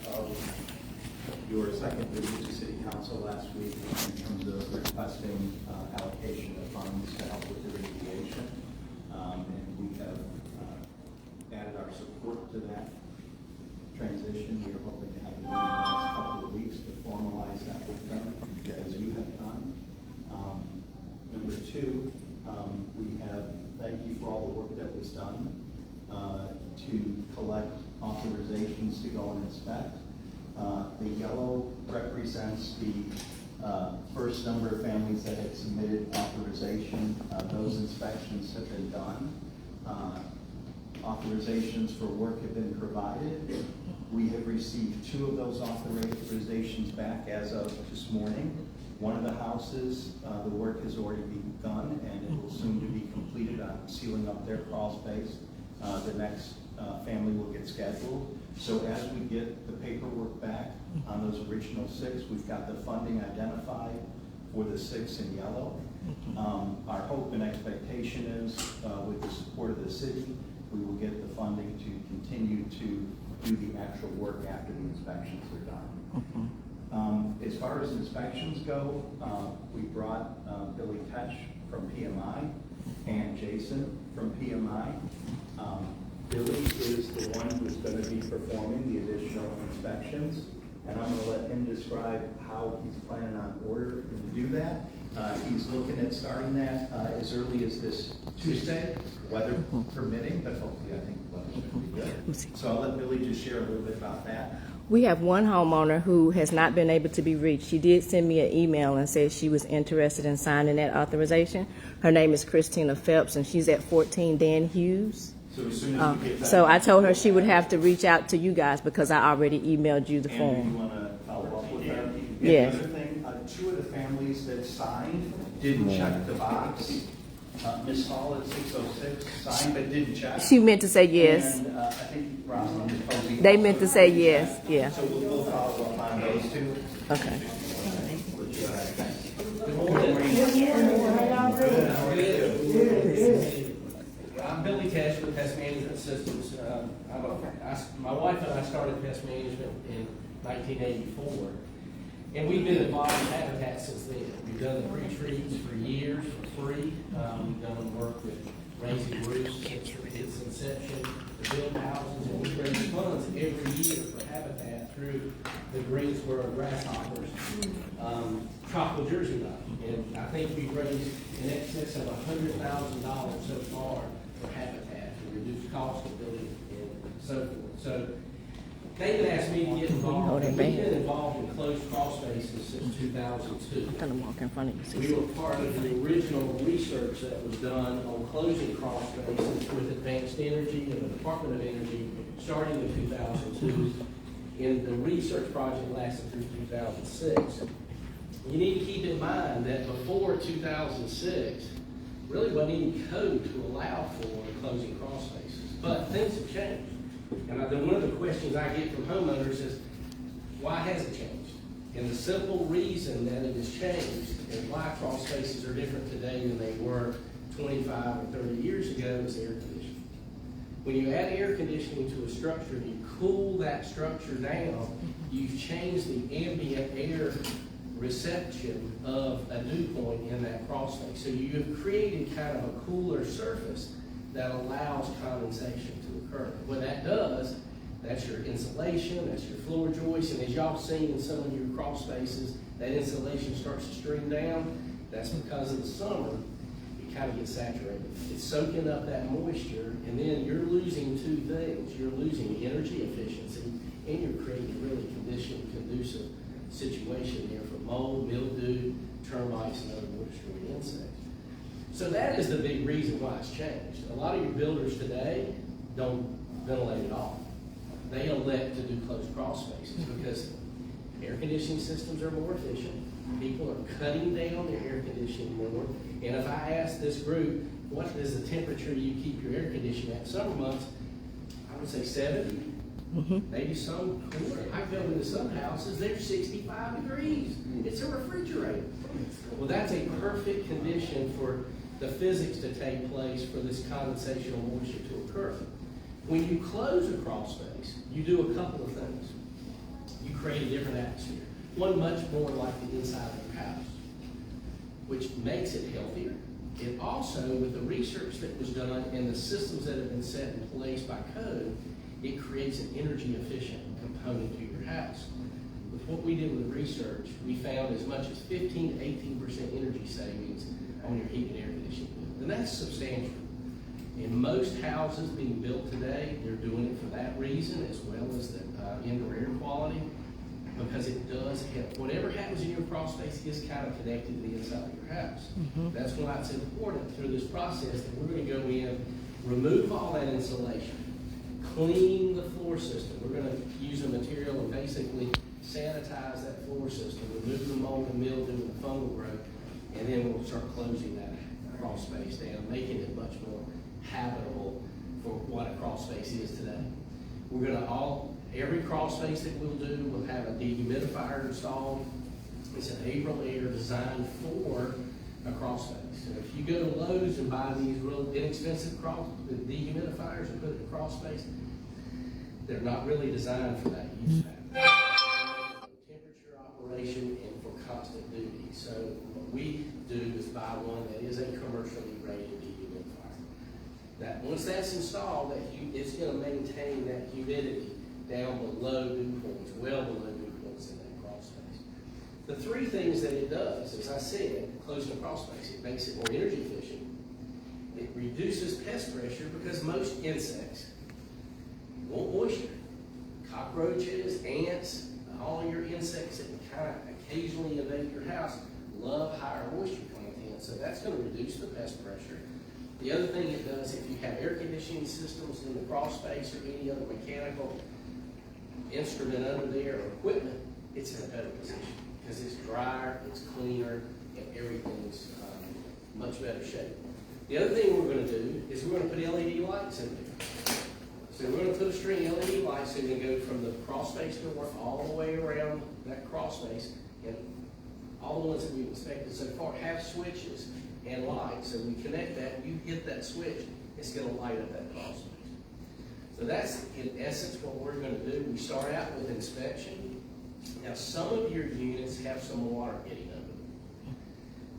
of your second visit to City Council last week in terms of requesting allocation of funds to help with the remediation. And we have added our support to that transition. We are hoping to have it in the next couple of weeks to formalize that with them, as you have done. Number two, we have thank you for all the work that was done to collect authorizations to go and inspect. The yellow represents the first number of families that had submitted authorization. Those inspections have been done. Authorizations for work have been provided. We have received 2 of those authorizations back as of this morning. One of the houses, the work has already begun, and it will soon to be completed on sealing up their crawl space. The next family will get scheduled. So as we get the paperwork back on those original 6, we've got the funding identified for the 6 in yellow. Our hope and expectation is, with the support of the city, we will get the funding to continue to do the actual work after the inspections are done. As far as inspections go, we brought Billy Tesh from PMI and Jason from PMI. Billy is the one who's going to be performing the additional inspections, and I'm going to let him describe how he's planning on order to do that. He's looking at starting that as early as this Tuesday, weather permitting, but hopefully I think the weather should be good. So I'll let Billy just share a little bit about that. We have one homeowner who has not been able to be reached. She did send me an email and said she was interested in signing that authorization. Her name is Christina Phelps, and she's at 14 Dan Hughes. So as soon as we get that, so I told her she would have to reach out to you guys because I already emailed you the Andrew, form. you want to follow up with her? Yes. The other thing, 2 of the families that signed didn't check the box. Ms. Hall at 606 signed but didn't check. She meant to say yes. And I think Rosalind and Posey. They meant to say yes. Yeah. So we'll follow up on those 2. Okay. I'm Billy Tesh with Pest Management Systems. My wife and I started pest management in 1984, and we've been involved in habitat since then. We've done the retreats for years for free. We've done work with raising roofs since its inception, to build houses, and we raise funds every year for habitat through the Greensboro Grasshoppers Tropical Jersey Night. And I think we've raised in excess of $100,000 so far for habitat to reduce cost of building and so forth. So David asked me to get involved. We've been involved in closed crawl spaces since 2002. I'm gonna walk in front of you. We were part of the original research that was done on closing crawl spaces with Advanced Energy and the Department of Energy starting in 2002. And the research project lasted through 2006. You need to keep in mind that before 2006, really wasn't any code to allow for closing crawl spaces. But things have changed. And one of the questions I get from homeowners is, why has it changed? And the simple reason that it has changed and why crawl spaces are different today than they were 25 or 30 years ago is air conditioning. When you add air conditioning to a structure and you cool that structure down, you've changed the ambient air reception of a dew point in that crawl space. So you have created kind of a cooler surface that allows condensation to occur. What that does, that's your insulation, that's your floor joist, and as y'all seen in some of your crawl spaces, that insulation starts to stream down. That's because of the summer, it kind of gets saturated. It's soaking up that moisture, and then you're losing 2 things. You're losing energy efficiency, and you're creating a really conducive situation here for mold, mildew, termites, and other water-destroying insects. So that is the big reason why it's changed. A lot of your builders today don't ventilate at all. They elect to do closed crawl spaces because air conditioning systems are more efficient. People are cutting down their air conditioning more. And if I ask this group, what is the temperature you keep your air conditioning at? Summer months, I would say 70. Maybe some cooler. I go into some houses, they're 65 degrees. It's a refrigerator. Well, that's a perfect condition for the physics to take place for this condensational moisture to occur. When you close a crawl space, you do a couple of things. create a different atmosphere. One much more like the inside of your house, which makes it healthier. It also, with the research that was done and the systems that have been set in place by code, it creates an energy efficient component to your house. With what we did with the research, we found as much as 15 to 18% energy savings on your heat and air conditioning bill. And that's substantial. In most houses being built today, they're doing it for that reason, as well as the indoor air quality, because it does help. Whatever happens in your crawl space is kind of connected to the inside of your house. That's why it's important through this process that we're going to go in, remove all that insulation, clean the floor system. We're going to use a material and basically sanitize that floor system, remove the mold and mildew and the fungal growth, and then we'll start closing that crawl space down, making it much more habitable for what a crawl space is today. We're going to every crawl space that we'll do will have a dehumidifier installed. It's an April air designed for a crawl space. So if you go to Lowe's and buy these real inexpensive dehumidifiers and put it in a crawl space, they're not really designed for that use pattern. Temperature operation and for constant duty. So what we do is buy one that is a commercially rated dehumidifier. That once that's installed, it's going to maintain that humidity down below dew points, well below dew points in that crawl space. The three things that it does, as I said, closing the crawl space, it makes it more energy efficient. It reduces pest pressure because most insects want moisture. Cockroaches, ants, all your insects that kind of occasionally invade your house love higher moisture content, so that's going to reduce the pest pressure. The other thing it does, if you have air conditioning systems in the crawl space or any other mechanical instrument under there or equipment, it's in a better position because it's drier, it's cleaner, and everything's much better shape. The other thing we're going to do is we're going to put LED lights in there. So we're going to put a string of LED lights so you can go from the crawl space door all the way around that crawl space, and all the ones that we've inspected so far have switches and lights. So we connect that, you hit that switch, it's going to light up that crawl space. So that's in essence what we're going to do. We start out with inspection. Now some of your units have some water getting under them.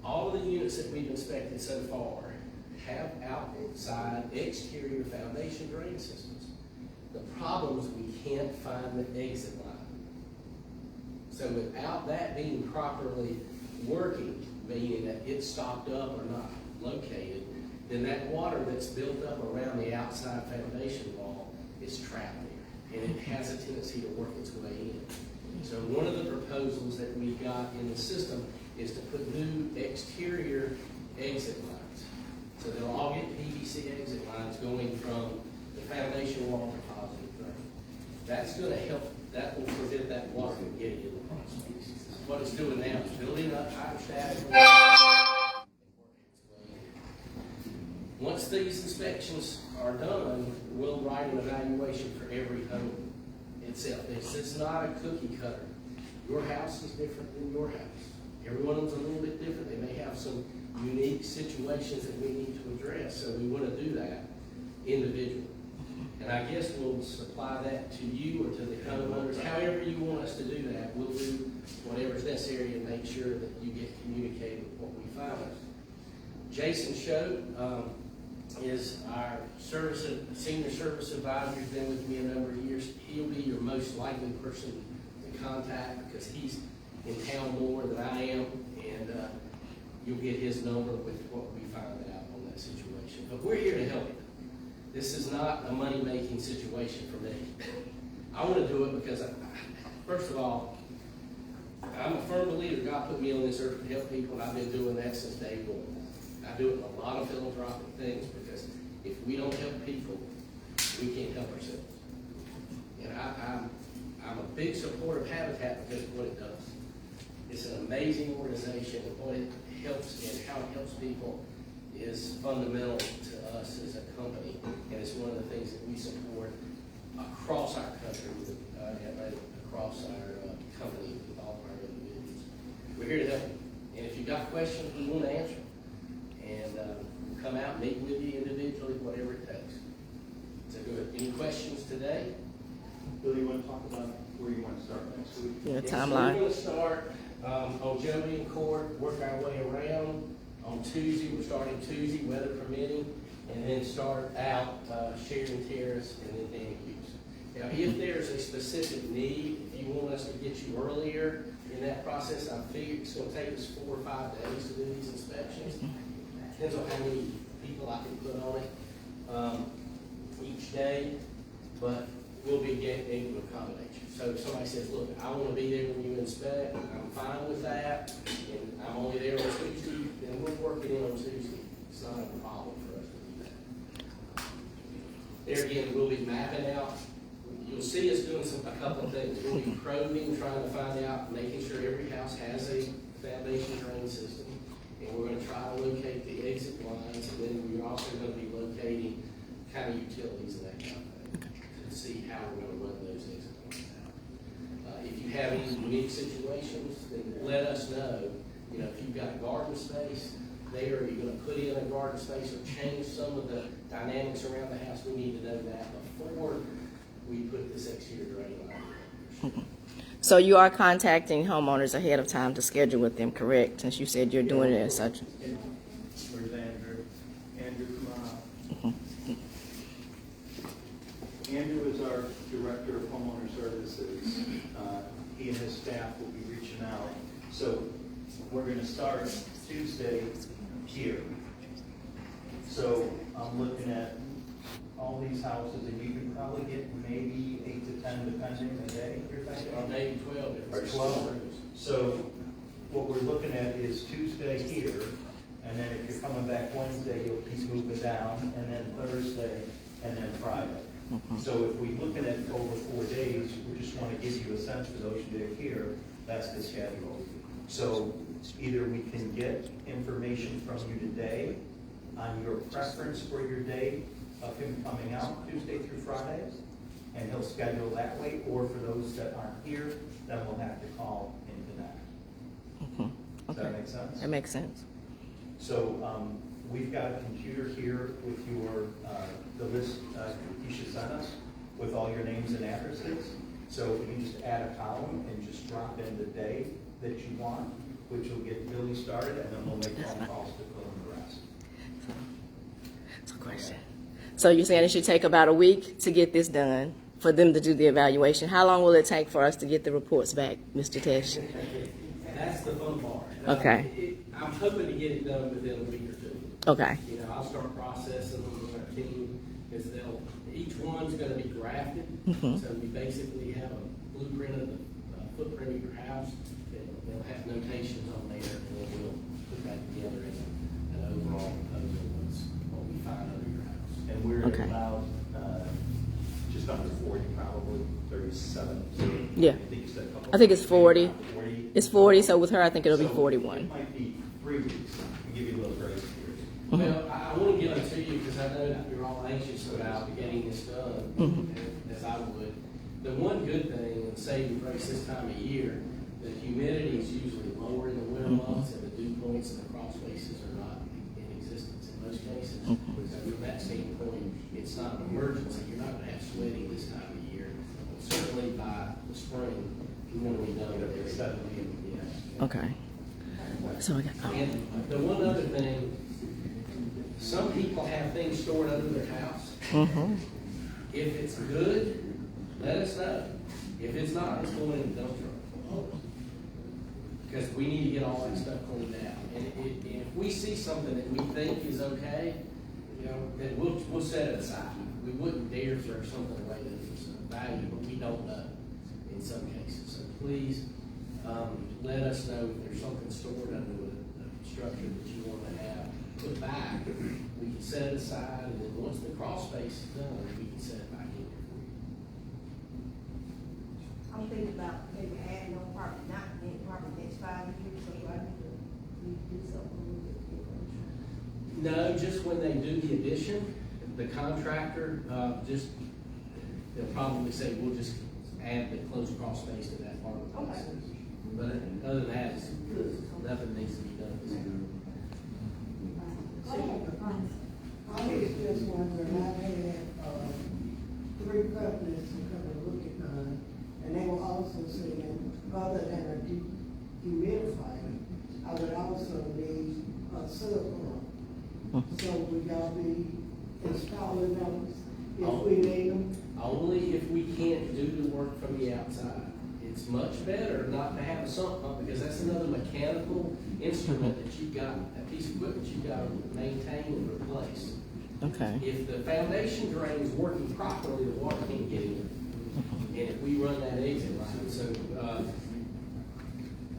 All of the units that we've inspected so far have outside exterior foundation drain systems. The problem is we can't find the exit line. So without that being properly working, meaning that it's stopped up or not located, then that water that's built up around the outside foundation wall is trapped there, and it has a tendency to work its way in. So one of the proposals that we've got in the system is to put new exterior exit lines. So they'll all get PVC exit lines going from the foundation wall to positive drain. That's going to help, that will prevent that water from getting in the crawl space. What it's doing now is building up hydrostatic. Once these inspections are done, we'll write an evaluation for every home itself. It's not a cookie cutter. Your house is different than your house. Every one of them's a little bit different. They may have some unique situations that we need to address, so we want to do that individually. And I guess we'll supply that to you or to the homeowners. However you want us to do that, we'll do whatever's necessary and make sure that you get communicated with what we find. Jason Choate is our senior service advisor. He's been with me a number of years. He'll be your most likely person to contact because he's in town more than I am, and you'll get his number with what we find out on that situation. But we're here to help you. This is not a money-making situation for me. I want to do it because, first of all, I'm a firm believer God put me on this earth to help people, and I've been doing that since day one. I do it in a lot of philanthropic things because if we don't help people, we can't help ourselves. And I'm a big supporter of Habitat because of what it does. It's an amazing organization, and what it helps and how it helps people is fundamental to us as a company, and it's one of the things that we support across our country, across our company with all of our individuals. We're here to help you, and if you've got questions, we want to answer them. And we'll come out and meet with you individually, whatever it takes. So good. Any questions today? Bill, you want to talk about where you want to start next week? you know, And so timeline. we're gonna start, on Jovian Court, work our way around. On Tuesday, we're starting Tuesday, weather permitting, and then start out, Sheridan Terrace and then Danny Hughes. Now, if there's a specific need, if you want us to get you earlier in that process, I figure it's gonna take us 4 or 5 days to do these inspections. Depends on how many people I can put on it, each day, but we'll be able to accommodate you. So if somebody says, look, I wanna be there when you inspect, I'm fine with that, and I'm only there on Tuesday, then we'll work it in on Tuesday. It's not a problem for us to do that. There again, we'll be mapping out. You'll see us doing a couple of things. We'll be probing, trying to find out, making sure every house has a foundation drain system. And we're gonna try to locate the exit lines, and then we're also gonna be locating kind of utilities and that kind of thing, to see how we're gonna run those exit lines out. If you have any unique situations, then let us know. You know, if you've got a garden space there, are you gonna put in a garden space or change some of the dynamics around the house? We need to know that before we put this exterior drain line. So you are contacting homeowners ahead of time to schedule with them, correct? Since you said you're doing it as such. Where's Andrew? Andrew, come on up. Andrew is our Director of Homeowner Services. He and his staff will be reaching out. So we're going to start Tuesday here. So I'm looking at all these houses, and you can probably get maybe 8 to 10 depending a day, you're thinking? Or maybe 12. if Or it's 12. So what we're looking at is Tuesday here, and then if you're coming back Wednesday, you'll keep moving down, and then Thursday, and then Friday. So if we're looking at over 4 days, we just want to give you a sense for those who are here, that's the schedule. So either we can get information from you today on your preference for your day of him coming out Tuesday through Fridays, and he'll schedule that way, or for those that aren't here, then we'll have to call into that. Does that make sense? That makes sense. So we've got a computer here with your, the list Keisha sent us with all your names and addresses. So we can just add a column and just drop in the day that you want, which will get Billy started, and then we'll make phone calls to fill in the rest. That's a question. So you're saying it should take about a week to get this done, for them to do the evaluation. How long will it take for us to get the reports back, Mr. Tesh? That's the fun part. Okay. I'm hoping to get it done within a week or two. Okay. You know, I'll start processing them with our team, because each one's gonna be grafted. So we basically have a blueprint of the footprint of your house. They'll have notations on there, and then we'll put that together in an overall proposal once what we find under your house. And we're Okay. about just under 40, probably 37. Yeah. I think it's 40. It's 40, so with her, I think it'll be 41. It might be 3 weeks. We give you a little grace period. Well, I want to give it to you because I know that you're all anxious about getting this done, as I would. The one good thing, and saving grace this time of year, the humidity is usually lower in the winter months, and the dew points and the crawl spaces are not in existence in most cases. So from that standpoint, it's not an emergency. You're not going to have sweating this time of year. But certainly by the spring, you want to be done with everything. Yeah. Okay. So I got. Oh. And the one other thing, some people have things stored under their house. If it's good, let us know. If it's not, it's going in the dump truck. Because we need to get all that stuff cleaned out. And if we see something that we think is okay, you know, then we'll set it aside. We wouldn't dare throw something away that is valuable, but we don't know in some cases. So please, let us know if there's something stored under the structure that you want to have put back. We can set it aside, and then once the crawl space is done, we can set it back in. I'm thinking about maybe adding on property, not in property next 5 years, so I need to do something a little bit different. No, just when they do the addition, the contractor, they'll probably say, we'll just add the closed crawl space to that part of the process. But other than that, nothing needs to be done. I was just wondering, I had 3 companies to come and look at mine, and they were also saying humidifier, I would also need a sub pump. So would y'all be installing those if we need them? Only if we can't do the work from the outside. It's much better not to have a sump pump, because that's another mechanical instrument that you've got, a piece of equipment you've got to maintain and replace. Okay. If the foundation drain is working properly, the water can't get in. And if we run that exit line, so,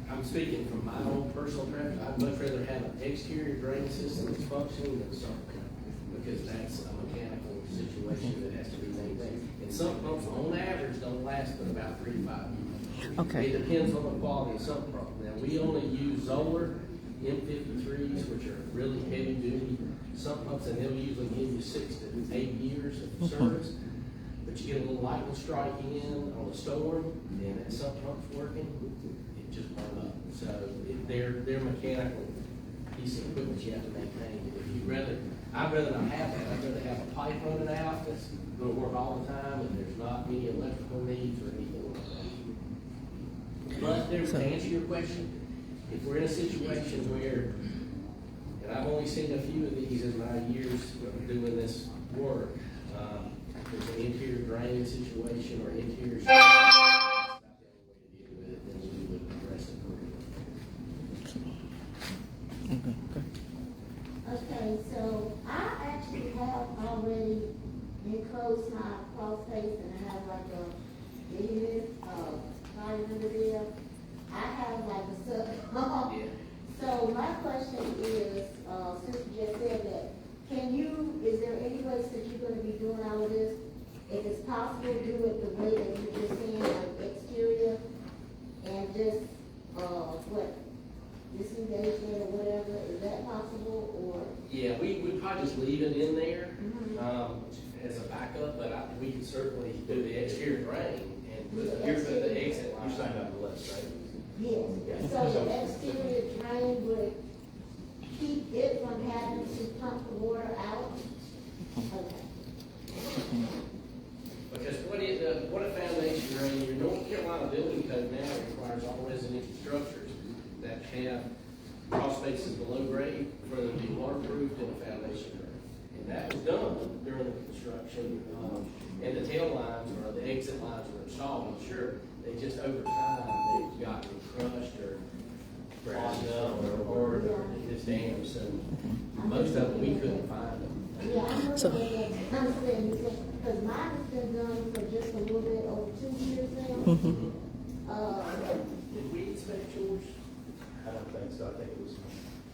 I'm speaking from my own personal preference, I'd much rather have an exterior drain system that's functioning than a sump pump, because that's a mechanical situation that has to be maintained. And sump pumps, on average, don't last but about 3 to 5 years. Okay. It depends on the quality of sump pump. Now, we only use Zoller M53s, which are really heavy duty sump pumps, and they'll usually give you 6 to 8 years of service. But you get a little lightning striking in on a storm, and that sump pump's working, it just burns up. So they're mechanical piece of equipment you have to maintain. I'd rather not have that. I'd rather have a pipe running out that's gonna work all the time, and there's not any electrical needs or anything like that. But to answer your question, if we're in a situation where, and I've only seen a few of these in my years of doing this work, there's an interior drain situation or interior. That's about the only way to deal with it, then we would address it. Okay, so I actually have already enclosed my crawl space, and I have like a unit, fire under there. I have like a sub. Yeah. So my question is, since you just said that, is there any ways that you're gonna be doing all of this? If it's possible, do it the way that you're just saying, like exterior, and just, disengagement or whatever, is that possible, or? Yeah, we'd probably just leave it in there, as a backup, but we could certainly do the exterior drain and put the exit line. You signed up the list, right? Yes, so the exterior drain would keep it from having to pump the water out? Okay. Because what a foundation drain, your North Carolina building code now requires all residential structures that have crawl spaces below grade for them to be waterproofed in a foundation drain. And that was done during the construction, and the tail lines or the exit lines were installed, I'm sure. They just over time, they've gotten crushed or clogged up or just damaged. So most of them, we couldn't find them. Yeah, I'm looking at it, I'm saying, because mine has been done for just a little bit over 2 years now. Did we inspect yours? I don't think so. I think it was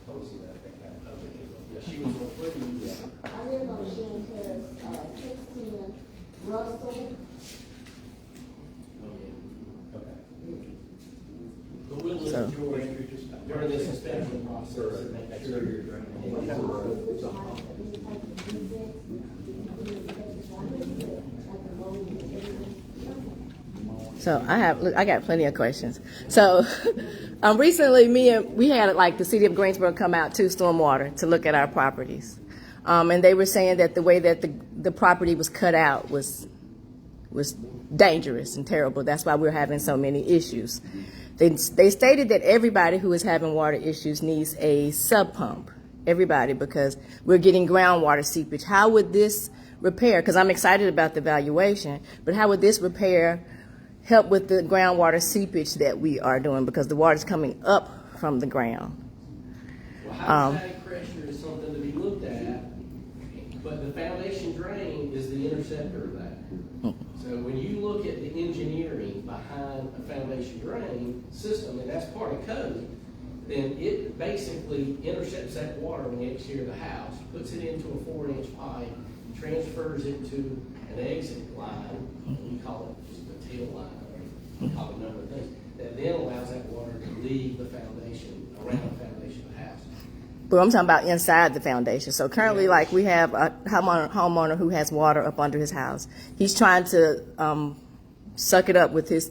Posey that I think had. Yeah, she was on Footy, yeah. I live on Shannon Terrace, 16 Russell. Okay. But we'll look at yours during this inspection process and make sure you're So I got plenty of questions. So recently we had like the city of Greensboro come out to stormwater to look at our properties. And they were saying that the way that the property was cut out was dangerous and terrible. That's why we're having so many issues. They stated that everybody who is having water issues needs a sub pump. Everybody, because we're getting groundwater seepage. How would this repair? Because I'm excited about the valuation, but how would this repair help with the groundwater seepage that we are doing? Because the water is coming up from the ground. Well, hydrostatic pressure is something to be looked at, but the foundation drain is the interceptor of that. So when you look at the engineering behind a foundation drain system, and that's part of code, then it basically intercepts that water on the exterior of the house, puts it into a 4-inch pipe, transfers it to an exit line, we call it just the tail line, we call it a number of things, that then allows that water to leave the foundation, around the foundation of the house. But I'm talking about inside the foundation. So currently, like, we have a homeowner who has water up under his house. He's trying to suck it up with his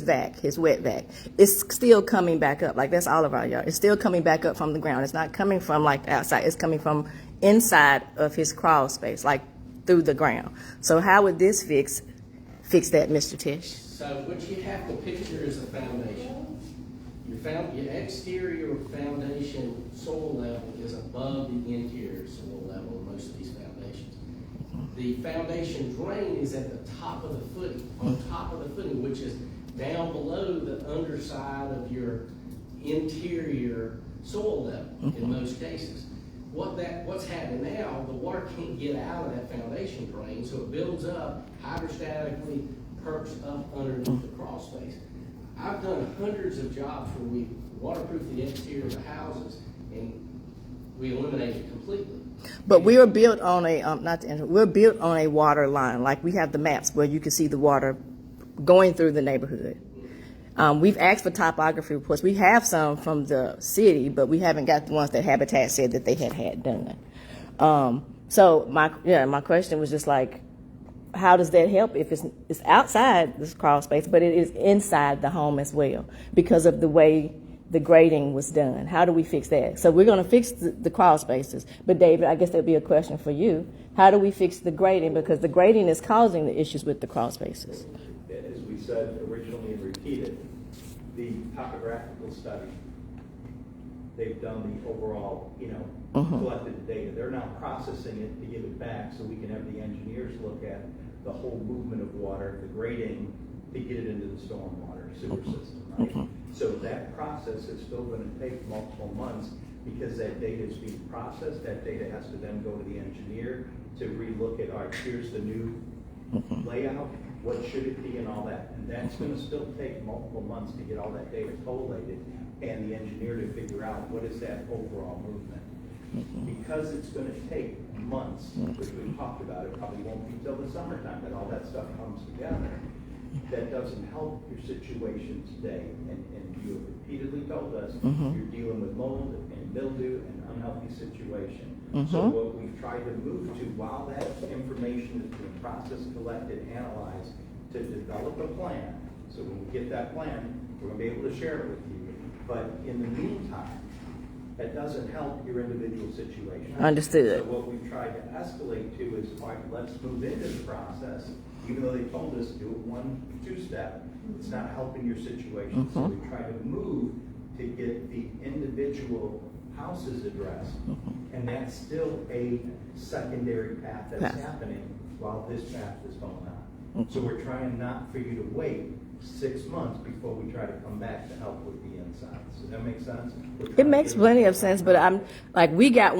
vac, his wet vac. It's still coming back up. Like, that's all of our yard. It's still coming back up from the ground. It's not coming from like the outside. It's coming from inside of his crawl space, like through the ground. So how would this fix that, Mr. Tish? So what you have to picture is a foundation. your exterior foundation soil level is above the interior soil level in most of these foundations. The foundation drain is at the top of the footing, on top of the footing, which is down below the underside of your interior soil level in most cases. What's happening now, the water can't get out of that foundation drain, so it builds up hydrostatically, perks up underneath the crawl space. I've done hundreds of jobs where we waterproof the exterior of the houses and we eliminate it completely. But we were built on a, we're built on a water line. Like we have the maps where you can see the water going through the neighborhood. We've asked for topography reports. We have some from the city, but we haven't got the ones that Habitat said that they had done. So my question was just like, how does that help if it's outside this crawl space, but it is inside the home as well because of the way the grading was done? How do we fix that? So we're going to fix the crawl spaces. But David, I guess that would be a question for you. How do we fix the grading? Because the grading is causing the issues with the crawl spaces. As we said originally and repeated, the topographical study, they've done the overall, collected data. They're now processing it to give it back so we can have the engineers look at the whole movement of water, the grading, to get it into the stormwater sewer system, right? So that process is still going to take multiple months because that data is being processed. That data has to then go to the engineer to relook at, all right, here's the new layout, what should it be and all that. And that's going to still take multiple months to get all that data collated and the engineer to figure out what is that overall movement. Because it's going to take months, which we've talked about, it probably won't be till the summertime that all that stuff comes together. That doesn't help your situation today. And you have repeatedly told us you're dealing with mold and mildew and unhealthy situation. So what we've tried to move to, while that information is being processed, collected, analyzed, to develop a plan. So when we get that plan, we're going to be able to share it with you. But in the meantime, that doesn't help your individual situation. Understood. So what we've tried to escalate to is, all right, let's move into the process. Even though they told us to do it 1-2 step, it's not helping your situation. So we try to move to get the individual houses addressed. And that's still a secondary path that's happening while this path is going on. So we're trying not for you to wait 6 months before we try to come back to help with the inside. Does that make sense? It makes plenty of sense, but I'm like, we got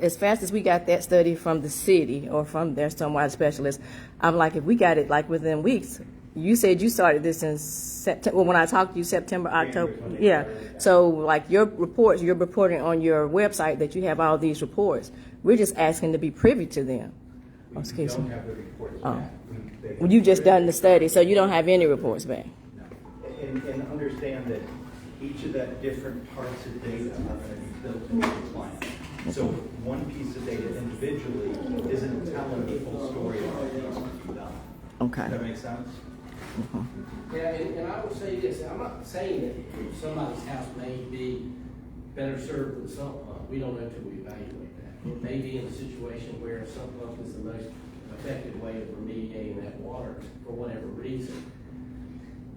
as fast as we got that study from the city or from their stormwater specialist. I'm like, if we got it like within weeks. You said you started this in September. Well, when I talked to you, September, October. Yeah. So like your reports, you're reporting on your website that you have all these reports. We're just asking to be privy to them. We don't have the reports back. Well, you just done the study, so you don't have any reports back. No. And understand that each of that different parts of data are going to be built into the plan. So one piece of data individually isn't telling the full story of what needs to be done. Okay. Does that make sense? Yeah, and I will say this, I'm not saying that somebody's house may be better served with a sump pump. We don't know until we evaluate that. It may be in a situation where a sump pump is the most effective way of remediating that water for whatever reason.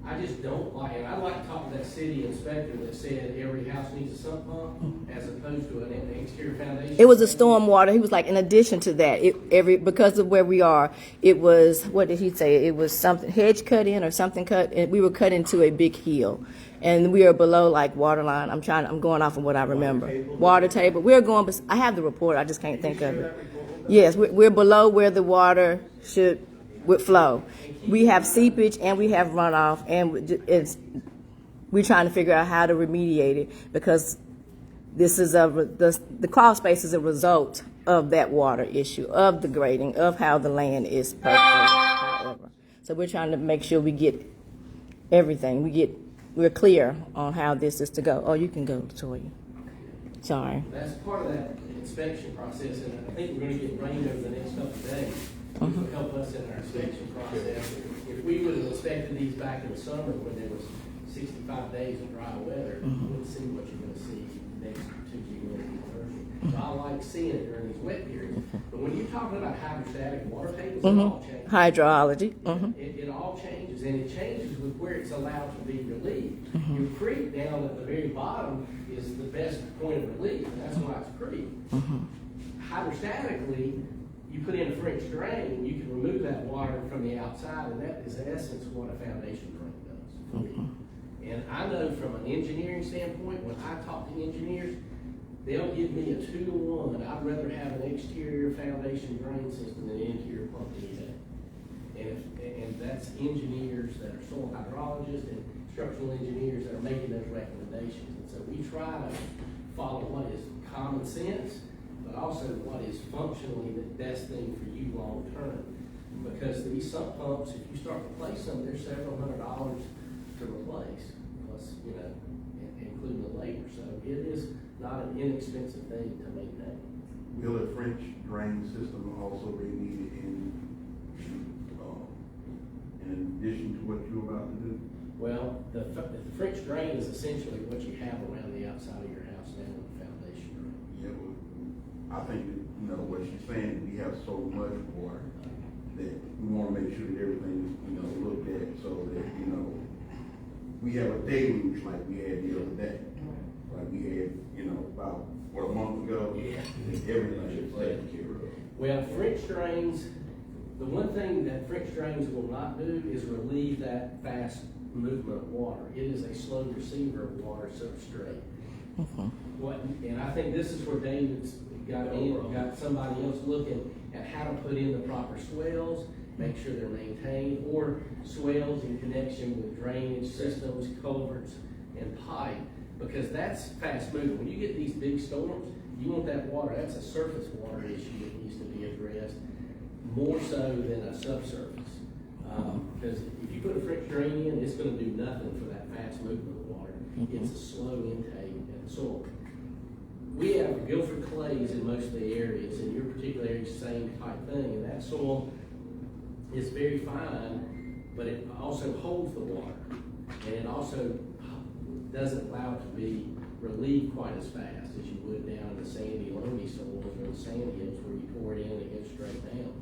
I just don't like, and I'd like to talk to that city inspector that said every house needs a sump pump as opposed to an exterior foundation. It was a stormwater. He was like, in addition to that, because of where we are, it was, what did he say? It was something hedge cut in or something cut, and we were cut into a big hill, and we are below like water line. I'm going off of what I remember. Water table. We're going. I have the report. I just can't think of it. Yes, we're below where the water would flow. We have seepage and we have runoff, and we're trying to figure out how to remediate it because this is the crawl space is a result of that water issue, of the grading, of how the land is perfect. So we're trying to make sure we get everything. We're clear on how this is to go. Oh, you can go, Toya. Sorry. That's part of that inspection process, and I think we're going to get rain over the next couple of days. Which will help us in our inspection process. If we would have inspected these back in the summer when there was 65 days of dry weather, you wouldn't see what you're going to see next Tuesday, Wednesday, Thursday. So I like seeing it during these wet periods. But when you're talking about hydrostatic water tables, it all changes. Hydrology. It all changes, and it changes with where it's allowed to be relieved. Your creek down at the very bottom is the best point of relief, and that's why it's pretty. Hydrostatically, you put in a French drain, you can remove that water from the outside, and that is in essence what a foundation drain does. And I know from an engineering standpoint, when I talk to engineers, they'll give me a 2-to-1. I'd rather have an exterior foundation drain system than an interior pump any day. And that's engineers that are soil hydrologists and structural engineers that are making those recommendations. And so we try to follow what is common sense, but also what is functionally the best thing for you long term. Because these sump pumps, if you start to replace them, they're several $100s to replace, plus, including the labor. So it is not an inexpensive thing to maintain. Will a French drain system also be needed in addition to what you're about to do? Well, the French drain is essentially what you have around the outside of your house now with the foundation drain. Yeah, well, I think that, what she's saying, we have so much water that we want to make sure that everything is, looked at so that, we have a deluge like we had the other day. Like we had, about, a month ago? Yeah. Everything is taken care of. Well, French drains, the one thing that French drains will not do is relieve that fast movement of water. It is a slow receiver of water substrate. And I think this is where David's got somebody else looking at how to put in the proper swells, make sure they're maintained, or swells in connection with drainage systems, culverts, and pipe, because that's fast moving. When you get these big storms, you want that water, that's a surface water issue that needs to be addressed more so than a subsurface. Because if you put a French drain in, it's going to do nothing for that fast movement of water. It's a slow intake of the soil. We have Guilford clays in most of the areas, in your particular area, same type thing, and that soil is very fine, but it also holds the water, and it also doesn't allow it to be relieved quite as fast as you would down in the sandy, loamy soils or the sandy hills where you pour it in and it goes straight down.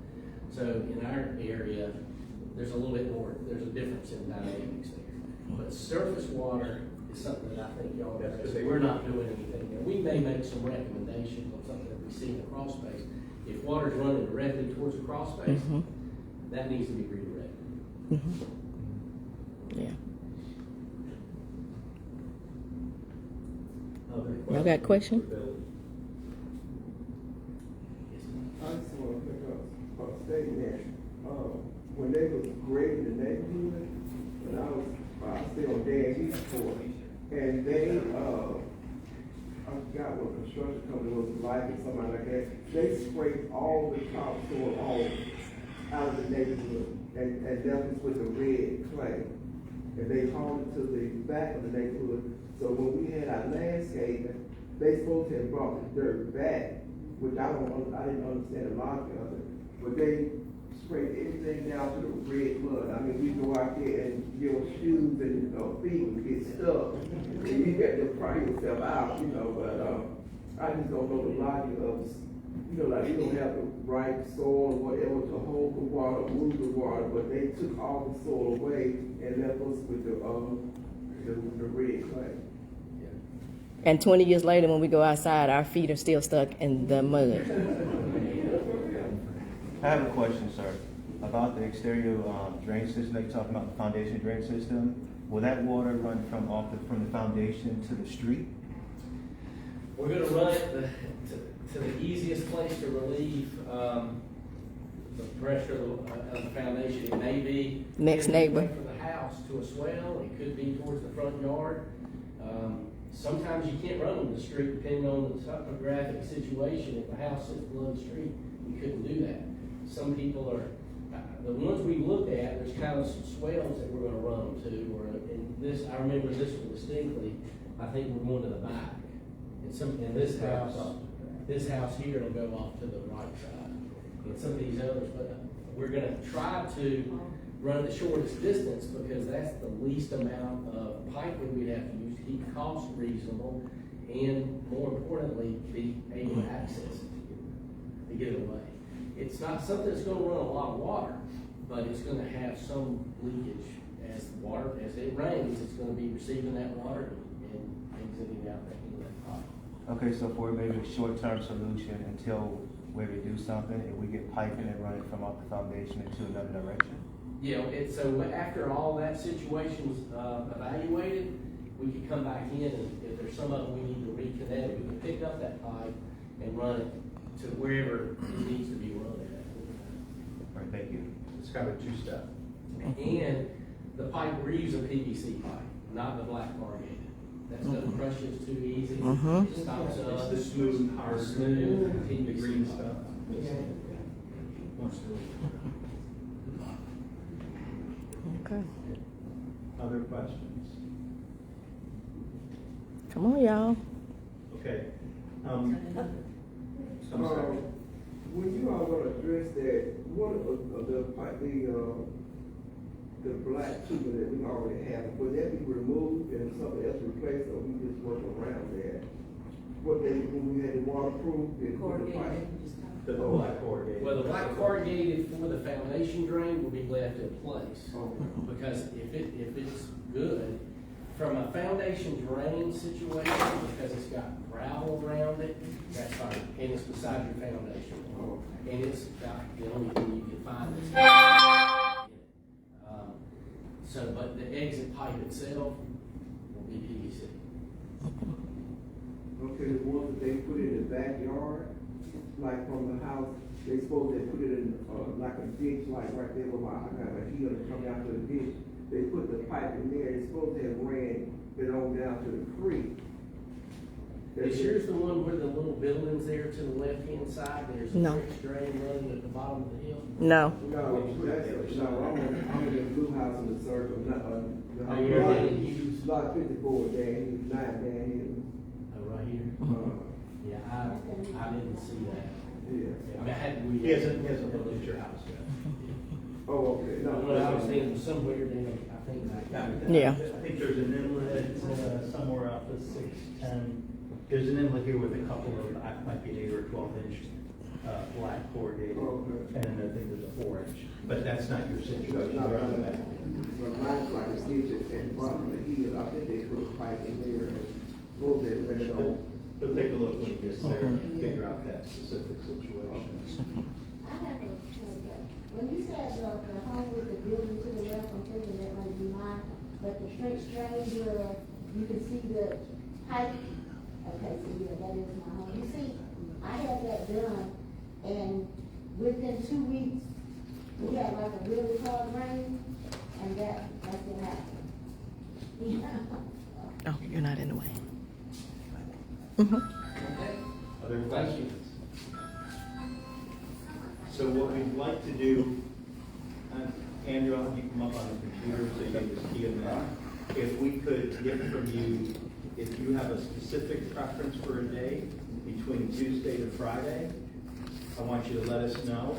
So in our area, there's a little bit more, there's a difference in dynamics there. But surface water is something that I think y'all got to say, we're not doing anything there. We may make some recommendations on something that we see in the crawl space. If water's running directly towards the crawl space, that needs to be redirected. Yeah. Y'all got a question? I just want to pick up a statement. When they was grading the neighborhood, when I stay on Dan East Court, and they, I forgot what construction company was like or something like that, they scraped all the topsoil off out of the neighborhood, and that was with the red clay. And they hauled it to the back of the neighborhood. So when we had our landscaping, they supposed to have brought the dirt back, which I didn't understand the logic of it. But they sprayed everything down to the red mud. I mean, we go out there and your shoes and feet would get stuck. And you got to pry yourself out, but I just don't know the logic of, like we don't have the right soil or whatever to hold the water, move the water, but they took all the soil away and left us with the red clay. And 20 years later, when we go outside, our feet are still stuck in the mud. I have a question, sir, about the exterior drain system that you're talking about, the foundation drain system. Will that water run from the foundation to the street? We're going to run it to the easiest place to relieve the pressure of the foundation. It may be Next neighbor. from the house to a swell. It could be towards the front yard. Sometimes you can't run them to the street depending on the topographic situation. If the house sits below the street, you couldn't do that. Some people are, the ones we looked at, there's kind of some swells that we're going to run them to. I remember this one distinctly. I think we're going to the back. In this house here will go off to the right side. And some of these others, but we're going to try to run the shortest distance because that's the least amount of piping we'd have to use to keep costs reasonable and, more importantly, be able to access it to get it away. It's not something that's going to run a lot of water, but it's going to have some leakage as it rains. It's going to be receiving that water and exiting out that inlet pipe. Okay, so for maybe a short-term solution until we do something, and we get piping and running from off the foundation into another direction? Yeah, so after all that situation's evaluated, we can come back in, and if there's some of them we need to reconnect, we can pick up that pipe and run it to wherever it needs to be run at. All right, thank you. It's kind of a two-step. And the pipe, we're using PVC pipe, not the black corrugated. That's gonna crush us too easy. It stops It's us. the smooth, hard, Smooth, the green PVC stuff. Okay. Other questions? Come on, y'all. Okay. I'm sorry. When you all gonna address that, one of the black tuber that we already have, would that be removed and something else replaced, or we just work around that? When we had the waterproof, they put the pipe. The black corrugated. Well, the black corrugated for the foundation drain will be left in place. Okay. Because if it's good, from a foundation drain situation, because it's got gravel around it, that's fine, and it's beside your foundation. And it's got the only thing you can find that's but the exit pipe itself will be PVC. Okay, the ones that they put in the backyard, like from the house, they suppose they put it in, like a ditch, like right there where I got a hill to come down to the ditch. They put the pipe in there, it's supposed to have ran it on down to the creek. Is yours the one where the little building's there to the left-hand side? There's a No. trench drain running at the bottom of the hill? No. No, I'm in the blue house in the circle, not, the Oh, you're lot- in Hughes? Lot 54, Dan, 9 Dan Hill. Oh, right here? Yeah, I didn't see that. Yeah. I mean, I had, He hasn't looked at your house yet. Oh, okay, no. What I was thinking, somewhere down, I think back. Yeah. I think there's an inlet somewhere off the 610. There's an inlet here with a couple of, might be an 8 or 12-inch black corrugated. Okay. And then I think there's a 4-inch. But that's not your situation. No, You're on the no, back. but mine's like a ditch at the bottom of the hill, I think they put a pipe in there and go there and let it on. But take a look when you get there and figure out that specific situation. I have a, when you said the home with the building to the left, I'm thinking that might be mine, but the trench drain where you can see the pipe. Okay, so yeah, that is my home. You see, I had that done, and within 2 weeks, we had like a really hard rain, and that's what happened. Oh, you're not in the way. Other questions? So what we'd like to do, Andrew, I'll have you come up on the computer so you can just key in there. If we could get from you, if you have a specific preference for a day between Tuesday to Friday, I want you to let us know.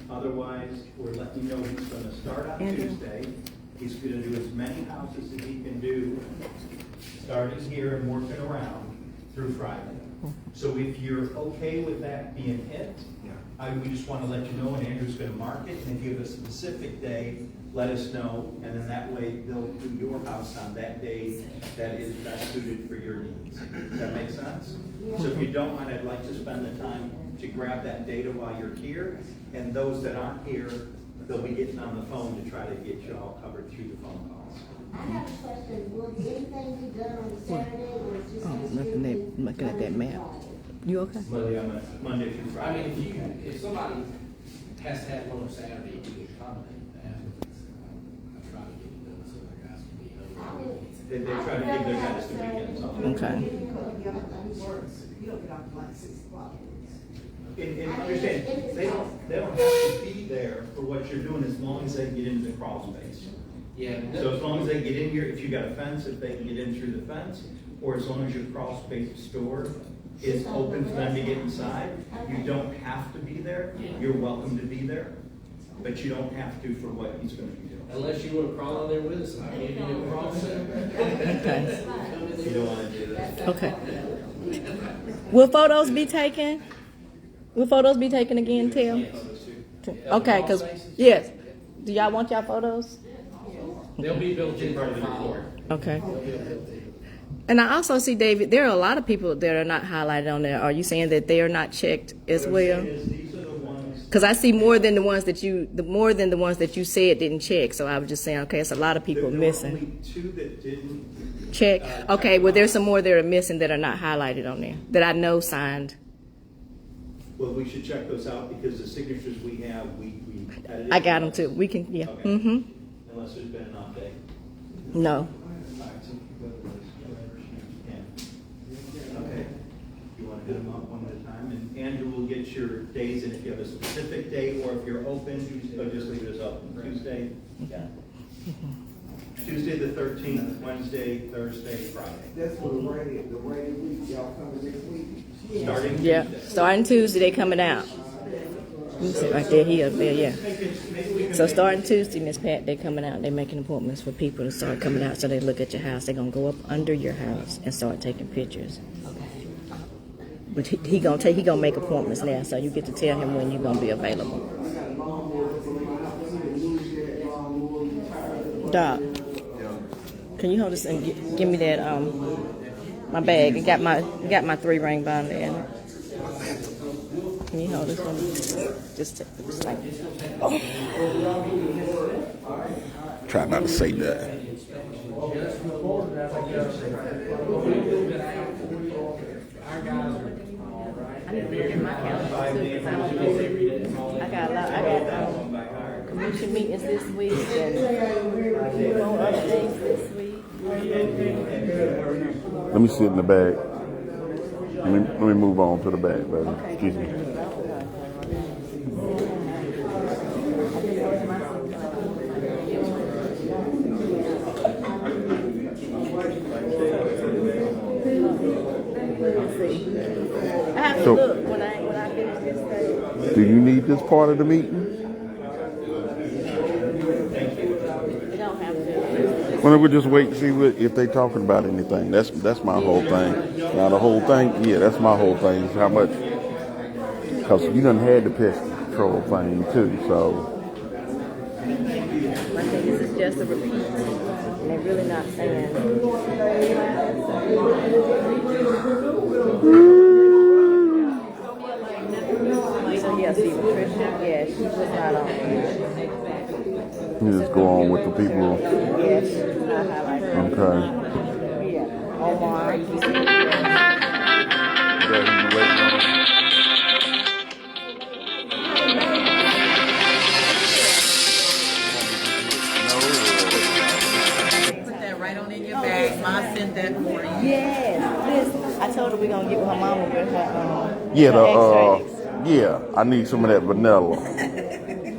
Otherwise, we're letting you know he's going to start on Andrew. Tuesday. He's going to do as many houses as he can do, starting here and working around through Friday. So if you're okay with that being it, we just want to let you know, and Andrew's going to mark it, and if you have a specific day, let us know, and then that way they'll do your house on that day that is best suited for your needs. Does that make sense? So if you don't mind, I'd like to spend the time to grab that data while you're here, and those that aren't here, they'll be getting on the phone to try to get you all covered through the phone calls. I have a question, will anything be done on Saturday, or is just? Oh, nothing there, looking at that map. You okay? Monday through I Friday. mean, if somebody has to have one on Saturday, you can accommodate that. I try to get it done so the guys can be home. They try to give their guys the weekends off. Okay. He don't get off like 6 o'clock. And understand, they don't have to be there for what you're doing as long as they get into the crawl space. Yeah. So as long as they get in here, if you got a fence, if they can get in through the fence, or as long as your crawl space store is open for them to get inside, you don't have to be there. You're welcome to be there, but you don't have to for what he's going to be doing. Unless you want to crawl in there with us, I can't do a crawl You don't want to do that. Okay. Will photos be taken? Will photos be taken again, Tim? Okay, because, yes. Do y'all want y'all photos? They'll be built in Part part of of the the report. Okay. And I also see, David, there are a lot of people that are not highlighted on there. Are you saying that they are not checked as What I'm well? saying is these are the ones. Because I see more than the ones that you said didn't check. So I was just saying, okay, it's a lot of people There were missing. only two that didn't. Check. Okay, well, there's some more that are missing that are not highlighted on there that I know signed. Well, we should check those out because the signatures we have, we edited. I got them too. We can, yeah. Okay. Mm-hmm. Unless there's been an update. No. Yeah. Okay. You want to hit them up one at a time? And Andrew will get your days, and if you have a specific day or if you're open, so just leave it as open. Tuesday? Yeah. Tuesday the 13th, Wednesday, Thursday, Friday. That's for the rain week, y'all coming next week? Starting Yeah. Tuesday. Starting Tuesday, they coming out. Let me see right there. He up there. Yeah. So starting Tuesday, Miss Pat, they coming out. They making appointments for people to start coming out. So they look at your house. They're gonna go up under your house and start taking pictures. But he gonna make appointments now. So you get to tell him when you're gonna be available. Doc, can you hold this and give me that my bag? It got my 3-ring binder in it. Can you hold this one? Just like. Try not to say that. I need to look at my calendar too, 'cause I got a lot. I got commission meetings this week and more other things this week. Let me sit in the bag. Let me move on to the bag, baby. Okay. Excuse me. Let's see. I have to So- look when I finish this thing. Do you need this part of the meeting? You don't have to. Well, we'll just wait to see if they talking about anything. That's my whole thing. Now the whole thing, yeah, that's my whole thing. Is how much? Because you done had the pest control thing too. So I think this is just a repeat, and they're really not saying. So yeah, see, Patricia, yeah, she was not on. you just go on with the people. Yeah, she was not highlighted. Okay. Yeah, Omar. Put that right on in your bag. Ma sent that for you. Yes, listen, I told her we're gonna get with her mama with her. Yeah, her extracts. yeah. I need some of that vanilla.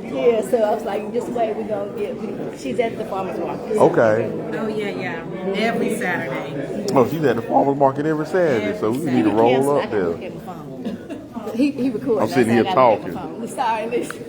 Yeah, so I was like, just wait, we're gonna get. She's at the farmer's market. Okay. Oh, yeah. Every Saturday. Oh, she's at the farmer's market every Saturday, so we need to roll up there. He recorded. I'm sitting here talking. Sorry, listen.